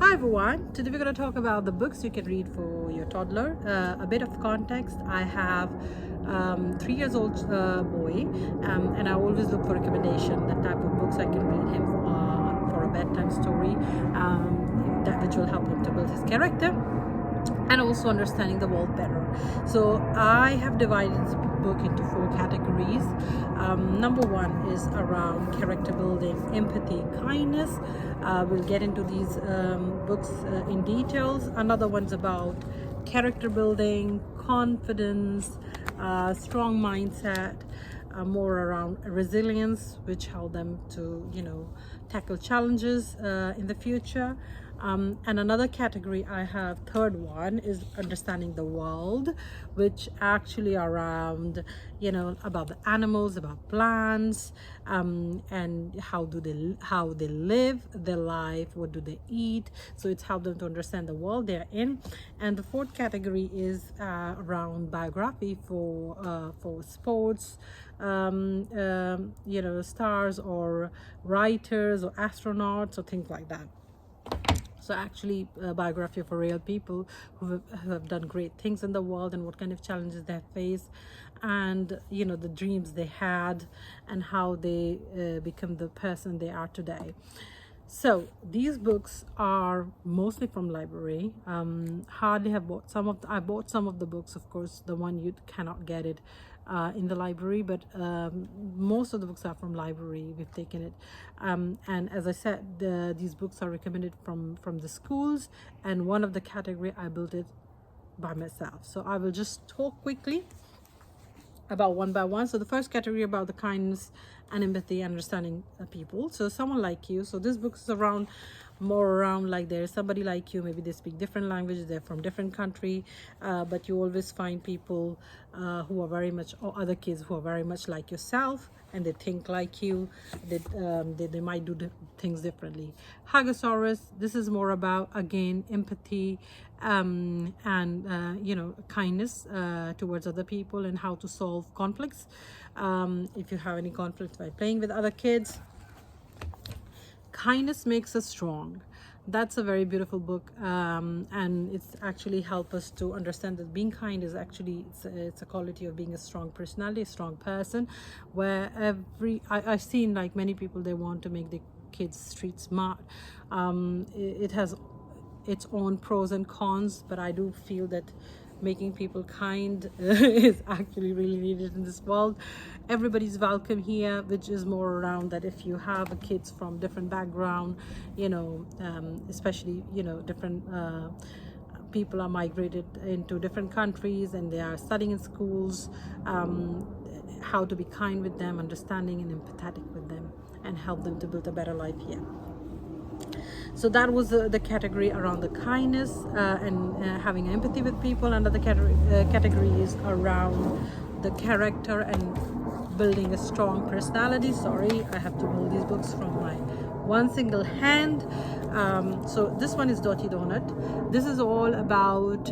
Hi everyone, today we're going to talk about the books you can read for your toddler. A bit of context, I have 3 years old boy, and I always look for recommendation, the type of books I can read him for a bedtime story, which will help him to build his character and also understanding the world better. So I have divided this book into 4 categories. Number 1 is around character building, empathy, kindness. We'll get into these books in details. Another one's about character building, confidence, strong mindset, more around resilience, which help them to tackle challenges in the future. And another category I have, third one, is understanding the world, which actually around about the animals, about plants, and how they live their life, what do they eat. So it's helped them to understand the world they're in. And the fourth category is around biography for sports, stars or writers or astronauts or things like that. So actually biography for real people who have done great things in the world and what kind of challenges they have faced, and the dreams they had and how they become the person they are today. So these books are mostly from library. Hardly have bought I bought some of the books, of course, the one you cannot get it in the library, but most of the books are from library. We've taken it, and as I said, these books are recommended from the schools, and one of the category I built it by myself. So I will just talk quickly about one by one. So the first category about the kindness and empathy, understanding people. So someone like you. So this book is more around like there's somebody like you. Maybe they speak different languages. They're from different country, but you always find people who are very much, or other kids who are very much like yourself, and they think like you. They might do things differently. Huggosaurus. This is more about, again, empathy and kindness towards other people and how to solve conflicts, if you have any conflicts by playing with other kids. Kindness makes us strong. That's a very beautiful book, and it's actually help us to understand that being kind is actually it's a quality of being a strong personality, a strong person. Where I've seen, like, many people, they want to make the kids street smart. It has its own pros and cons, but I do feel that making people kind is actually really needed in this world. Everybody's welcome here, which is more around that if you have kids from different background, especially different people are migrated into different countries and they are studying in schools, how to be kind with them, understanding and empathetic with them, and help them to build a better life here. So that was the category around the kindness and having empathy with people. Another category is around the character and building a strong personality. Sorry, I have to hold these books from my one single hand. So this one is Dotty Doughnut. This is all about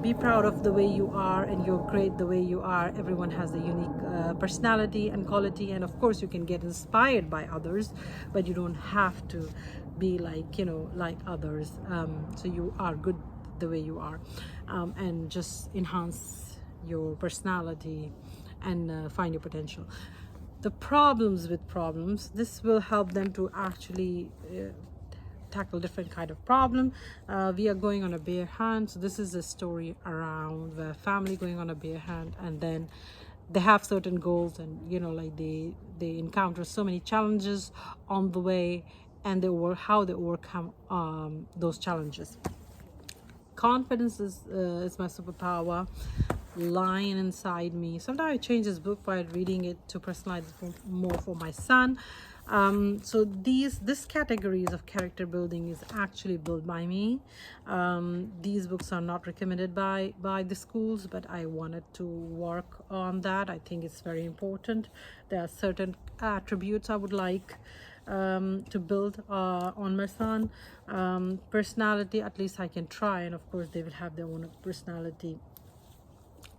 be proud of the way you are, and you're great the way you are. Everyone has a unique personality and quality, and of course you can get inspired by others, but you don't have to be like others. So you are good the way you are, and just enhance your personality and find your potential. The problems with problems, this will help them to actually tackle different kind of problem. We are going on a bear hunt, so this is a story around the family going on a bear hunt, and then they have certain goals, and they encounter so many challenges on the way, and how they overcome those challenges. Confidence is my superpower. Lion inside me. Sometimes I change this book while reading it to personalize it more for my son. So this categories of character building is actually built by me. These books are not recommended by the schools, but I wanted to work on that. I think it's very important. There are certain attributes I would like to build on my son. Personality, at least I can try, and of course they will have their own personality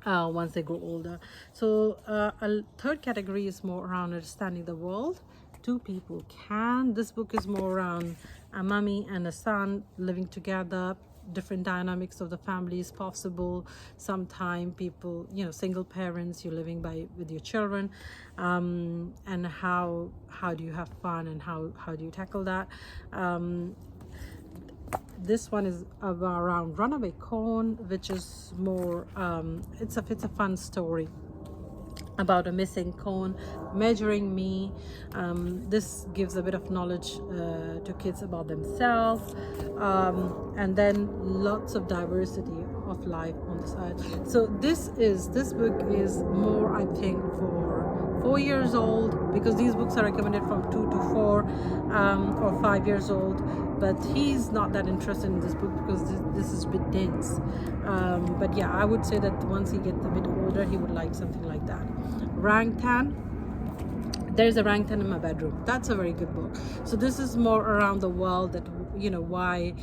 once they grow older. So a third category is more around understanding the world. Two people can. This book is more around a mommy and a son living together. Different dynamics of the family is possible. Sometimes people, single parents, you're living with your children, and how do you have fun, and how do you tackle that. This one is around runaway corn, which is more it's a fun story about a missing cone, measuring me. This gives a bit of knowledge to kids about themselves, and then lots of diversity of life on this earth. So this book is more, I think, for 4 years old, because these books are recommended from 2 to 4 or 5 years old. But he's not that interested in this book because this is a bit dense. But yeah, I would say that once he gets a bit older, he would like something like that. Rangtan. There's a Rangtan in my bedroom. That's a very good book. So this is more around the world, that why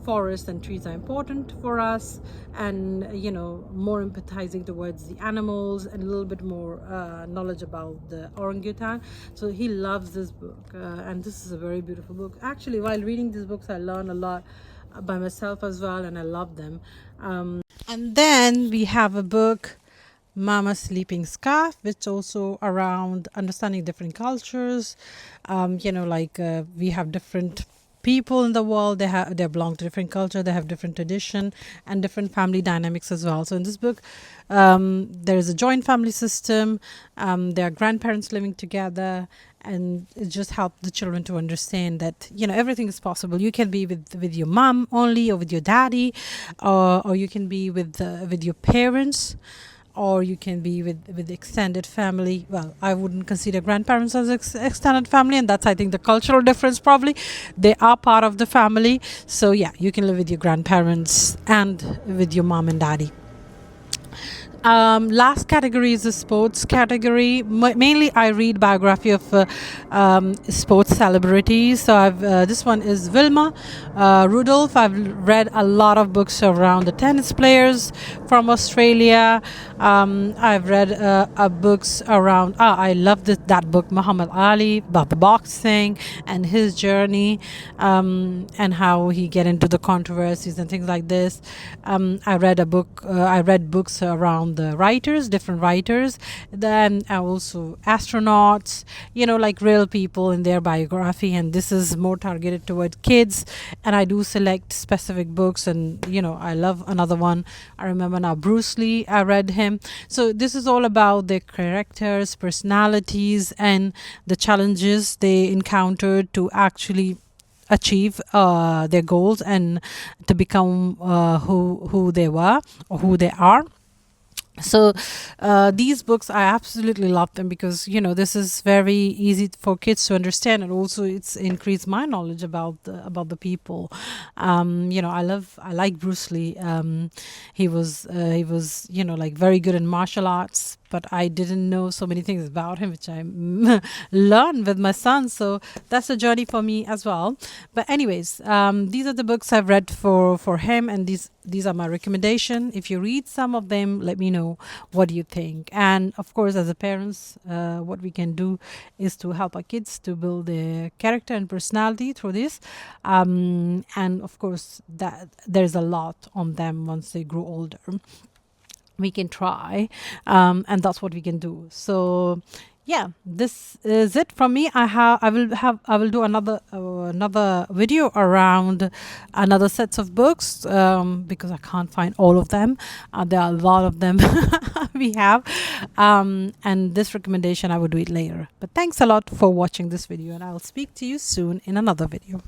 forests and trees are important for us, and more empathizing towards the animals, and a little bit more knowledge about the orangutan. So he loves this book, and this is a very beautiful book. Actually, while reading these books, I learn a lot by myself as well, and I love them. And then we have a book, Mama's Sleeping Scarf, which also around understanding different cultures. We have different people in the world. They belong to different culture. They have different tradition and different family dynamics as well. So in this book, there is a joint family system. There are grandparents living together, and it just helps the children to understand that everything is possible. You can be with your mom only, or with your daddy, or you can be with your parents, or you can be with extended family. Well, I wouldn't consider grandparents as extended family, and that's, I think, the cultural difference. Probably they are part of the family. So yeah, you can live with your grandparents and with your mom and daddy. Last category is the sports category. Mainly I read biography of sports celebrities. So this one is Wilma Rudolph. I've read a lot of books around the tennis players from Australia. I've read books around, I love that book, Muhammad Ali, about the boxing and his journey, and how he get into the controversies and things like this. I read books around the writers, different writers, then also astronauts, like real people in their biography. And this is more targeted toward kids, and I do select specific books. And I love another one, I remember now, Bruce Lee. I read him. So this is all about their characters, personalities, and the challenges they encountered to actually achieve their goals, and to become who they were, or who they are. So these books, I absolutely love them, because this is very easy for kids to understand, and also it's increased my knowledge about the people. I like Bruce Lee. He was like very good in martial arts, but I didn't know so many things about him, which I learned with my son. So that's a journey for me as well. But anyways, these are the books I've read for him, and these are my recommendation. If you read some of them, let me know what you think. And of course, as a parents, what we can do is to help our kids to build their character and personality through this. And of course, that there's a lot on them once they grow older. We can try, and that's what we can do. So yeah, this is it from me. I will do another video around another sets of books, because I can't find all of them. There are a lot of them we have, and this recommendation I will do it later. But thanks a lot for watching this video, and I'll speak to you soon in another video.